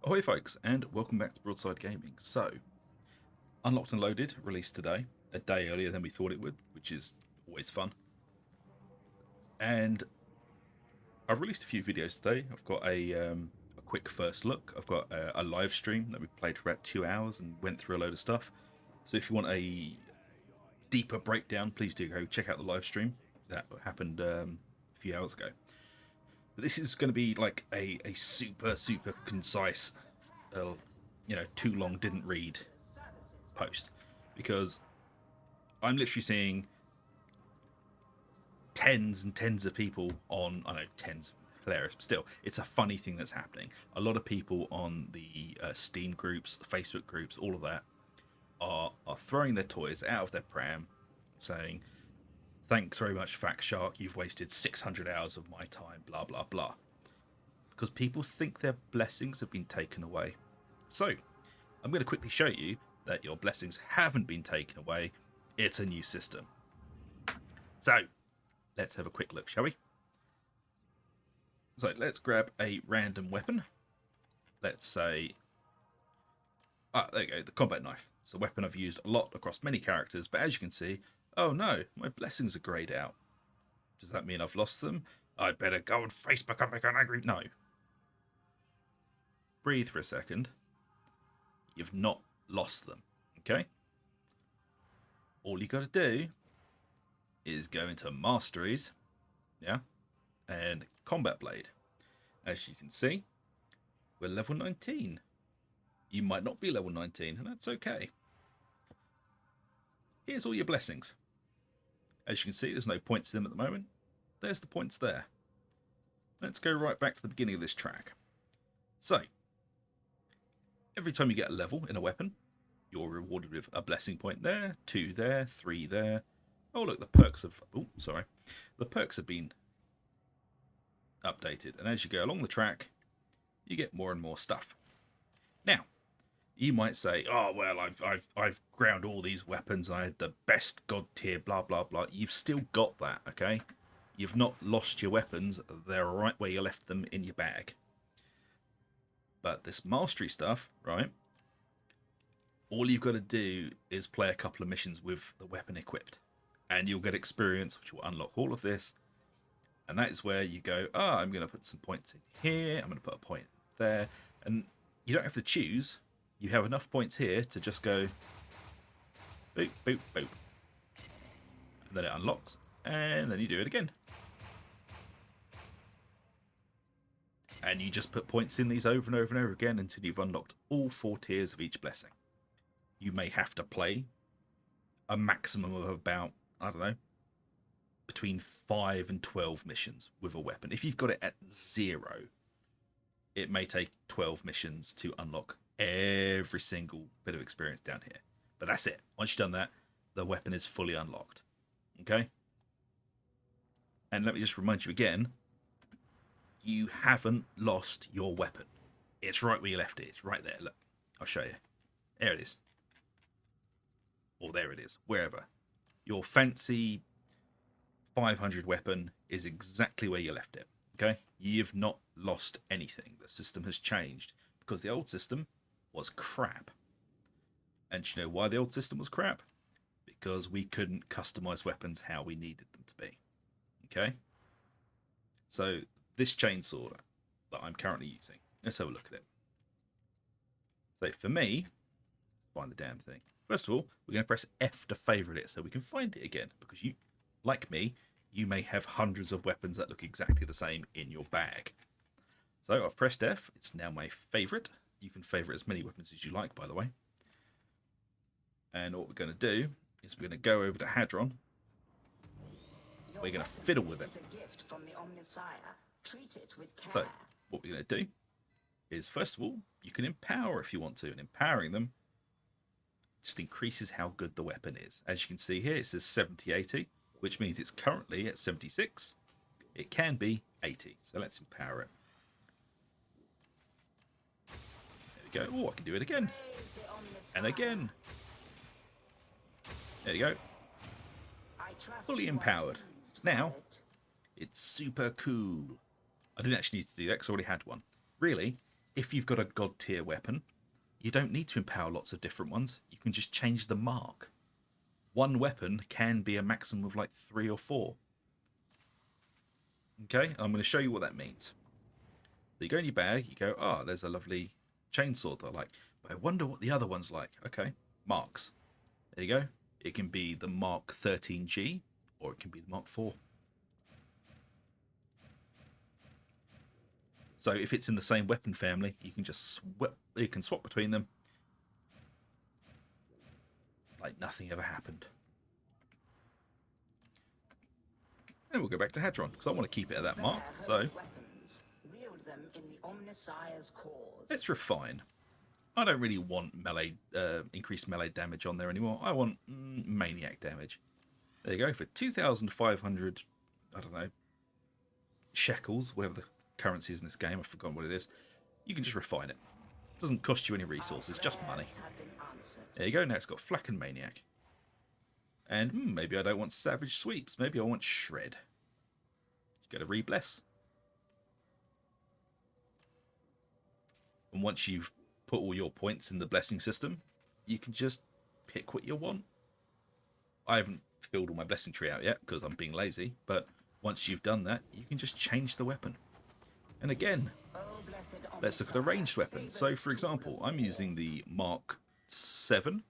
Ahoy folks, and welcome back to Broadside Gaming. So, Unlocked and Loaded released today, a day earlier than we thought it would, which is always fun. And I've released a few videos today. I've got a quick first look. I've got a live stream that we played for about 2 hours and went through a load of stuff. So if you want a deeper breakdown, please do go check out the live stream. That happened a few hours ago. But this is going to be like a super concise, too long didn't read post, because I'm literally seeing tens and tens of people on, I know tens, hilarious, but still, it's a funny thing that's happening. A lot of people on the Steam groups, the Facebook groups, all of that are throwing their toys out of their pram, saying, "Thanks very much, Fact Shark. You've wasted 600 hours of my time." Blah blah blah. Because people think their blessings have been taken away. So, I'm going to quickly show you that your blessings haven't been taken away. It's a new system. So, let's have a quick look, shall we? So, let's grab a random weapon. Let's say, there you go, the combat knife. It's a weapon I've used a lot across many characters, but as you can see, oh no, my blessings are greyed out. Does that mean I've lost them? I better go on Facebook and make an angry... No. Breathe for a second. You've not lost them, okay? All you got to do is go into Masteries, yeah, and Combat Blade. As you can see, we're level 19. You might not be level 19, and that's okay. Here's all your blessings. As you can see, there's no points in them at the moment. There's the points there. Let's go right back to the beginning of this track. So, every time you get a level in a weapon, you're rewarded with a blessing point there, 2 there, 3 there. Oh look, the perks have... Oh, sorry. The perks have been updated, and as you go along the track, you get more and more stuff. Now, you might say, "Oh well, I've ground all these weapons. I had the best god tier, blah blah blah." You've still got that, okay? You've not lost your weapons. They're right where you left them in your bag. But this mastery stuff, right? All you've got to do is play a couple of missions with the weapon equipped, and you'll get experience, which will unlock all of this. And that is where you go, I'm going to put some points in here, I'm going to put a point there. And you don't have to choose. You have enough points here to just go boop, boop, boop. And then it unlocks, and then you do it again. And you just put points in these over and over and over again until you've unlocked all 4 tiers of each blessing. You may have to play a maximum of about, I don't know, between 5 and 12 missions with a weapon. If you've got it at 0, it may take 12 missions to unlock every single bit of experience down here. But that's it. Once you've done that, the weapon is fully unlocked. Okay? And let me just remind you again, you haven't lost your weapon. It's right where you left it. It's right there. Look, I'll show you. There it is. Or there it is. Wherever. Your fancy 500 weapon is exactly where you left it. Okay? You've not lost anything. The system has changed because the old system was crap. And you know why the old system was crap? Because we couldn't customize weapons how we needed them to be. Okay? So this chainsaw that I'm currently using, let's have a look at it. So for me, find the damn thing. First of all, we're going to press F to favorite it so we can find it again, because you, like me, you may have hundreds of weapons that look exactly the same in your bag. So I've pressed F. It's now my favorite. You can favorite as many weapons as you like, by the way. And what we're going to do is we're going to go over to Hadron. We're going to fiddle with it. So what we're going to do is, first of all, you can empower if you want to, and empowering them just increases how good the weapon is. As you can see here, it says 70-80, which means it's currently at 76. It can be 80, so let's empower it. There we go. Oh, I can do it again. And again. There you go. Fully empowered. Now, it's super cool. I didn't actually need to do that because I already had one. Really, if you've got a god tier weapon, you don't need to empower lots of different ones. You can just change the mark. One weapon can be a maximum of like 3 or 4. Okay, I'm going to show you what that means. So you go in your bag, you go, oh, there's a lovely chainsaw that I like, but I wonder what the other one's like. Okay, marks. There you go. It can be the Mark 13G, or it can be the Mark 4. So if it's in the same weapon family, you can just swap between them like nothing ever happened. And we'll go back to Hadron, because I want to keep it at that mark. So let's refine. I don't really want melee, increased melee damage on there anymore. I want maniac damage. There you go, for 2,500, I don't know, shekels, whatever the currency is in this game, I've forgotten what it is. You can just refine it. It doesn't cost you any resources, just money. There you go, now it's got Flak and Maniac. And maybe I don't want Savage Sweeps, maybe I want Shred. Go to Rebless. And once you've put all your points in the blessing system, you can just pick what you want. I haven't filled all my blessing tree out yet because I'm being lazy, but once you've done that, you can just change the weapon. And again, let's look at a ranged weapon. So, for example, I'm using the Mark 7.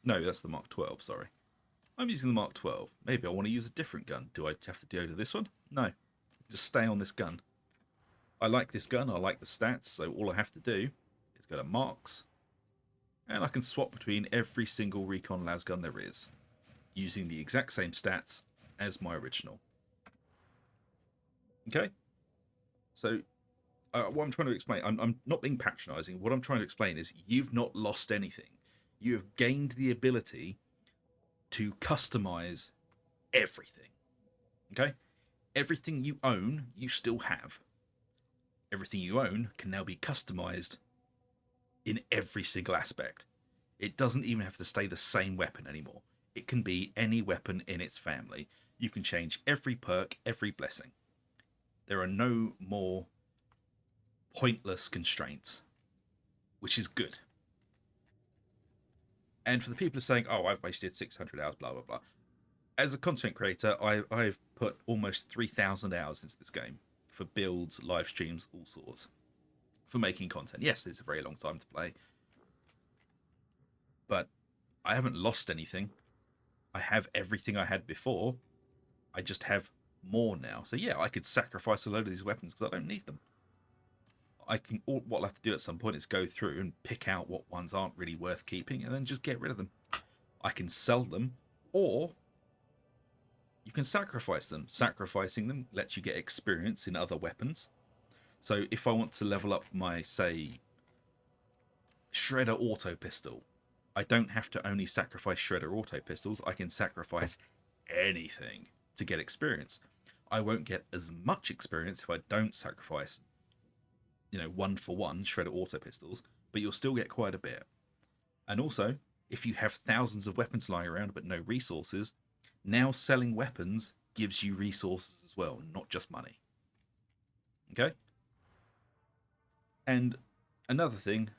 No, that's the Mark 12, sorry. I'm using the Mark 12. Maybe I want to use a different gun. Do I have to go to this one? No. Just stay on this gun. I like this gun. I like the stats. So all I have to do is go to Marks. And I can swap between every single Recon las gun there is, using the exact same stats as my original. Okay? So what I'm trying to explain, I'm not being patronizing. What I'm trying to explain is you've not lost anything. You have gained the ability to customize everything. Okay? Everything you own, you still have. Everything you own can now be customized in every single aspect. It doesn't even have to stay the same weapon anymore. It can be any weapon in its family. You can change every perk, every blessing. There are no more pointless constraints, which is good. And for the people who are saying, oh, I've wasted 600 hours, blah, blah, blah. As a content creator, I've put almost 3,000 hours into this game for builds, live streams, all sorts, for making content. Yes, it's a very long time to play, but I haven't lost anything. I have everything I had before. I just have more now. So yeah, I could sacrifice a load of these weapons because I don't need them. What I'll have to do at some point is go through and pick out what ones aren't really worth keeping and then just get rid of them. I can sell them, or you can sacrifice them. Sacrificing them lets you get experience in other weapons. So if I want to level up my, say, Shredder Auto Pistol, I don't have to only sacrifice Shredder Auto Pistols. I can sacrifice anything to get experience. I won't get as much experience if I don't sacrifice, 1-for-1 Shredder Auto Pistols, but you'll still get quite a bit. And also, if you have thousands of weapons lying around but no resources, now selling weapons gives you resources as well, not just money. Okay? And another thing,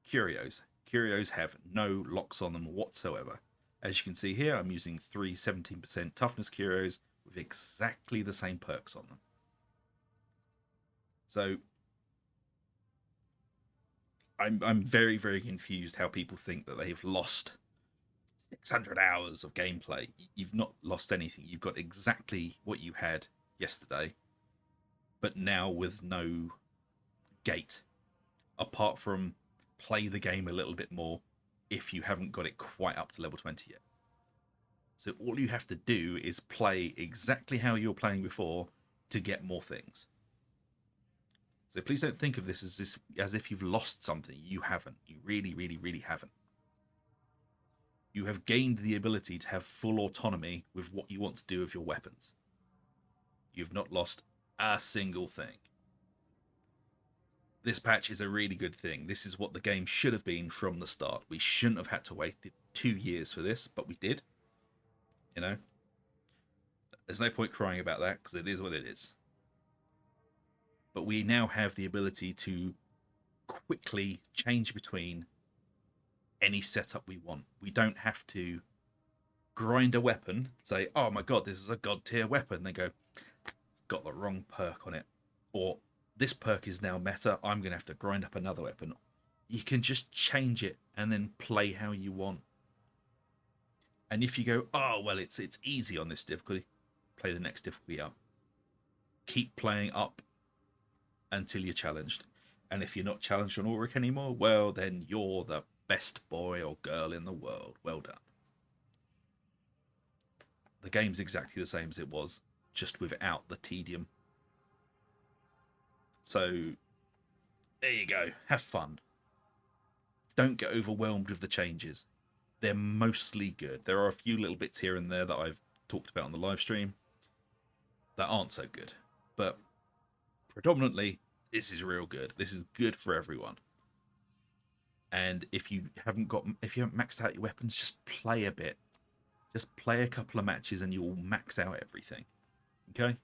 Curios. Curios have no locks on them whatsoever. As you can see here, I'm using 3 17% toughness Curios with exactly the same perks on them. So I'm very, very confused how people think that they've lost 600 hours of gameplay. You've not lost anything. You've got exactly what you had yesterday, but now with no gate, apart from play the game a little bit more if you haven't got it quite up to level 20 yet. So all you have to do is play exactly how you were playing before to get more things. So please don't think of this as if you've lost something. You haven't. You really, really, really haven't. You have gained the ability to have full autonomy with what you want to do with your weapons. You've not lost a single thing. This patch is a really good thing. This is what the game should have been from the start. We shouldn't have had to wait 2 years for this, but we did. There's no point crying about that because it is what it is. But we now have the ability to quickly change between any setup we want. We don't have to grind a weapon, say, oh my god, this is a god tier weapon. They go, it's got the wrong perk on it. Or this perk is now meta, I'm going to have to grind up another weapon. You can just change it and then play how you want. And if you go, oh, well, it's easy on this difficulty, play the next difficulty up. Keep playing up until you're challenged. And if you're not challenged on Ulrich anymore, well, then you're the best boy or girl in the world. Well done. The game's exactly the same as it was, just without the tedium. So, there you go. Have fun. Don't get overwhelmed with the changes. They're mostly good. There are a few little bits here and there that I've talked about on the live stream that aren't so good. But predominantly, this is real good. This is good for everyone. And if you haven't maxed out your weapons, just play a bit. Just play a couple of matches and you'll max out everything. Okay?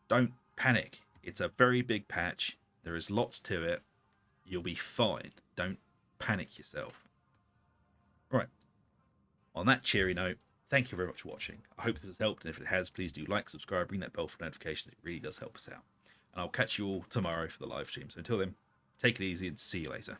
Don't panic. It's a very big patch. There is lots to it. You'll be fine. Don't panic yourself. Right. On that cheery note, thank you very much for watching. I hope this has helped, and if it has, please do like, subscribe, ring that bell for notifications. It really does help us out. And I'll catch you all tomorrow for the live stream. So until then, take it easy and see you later.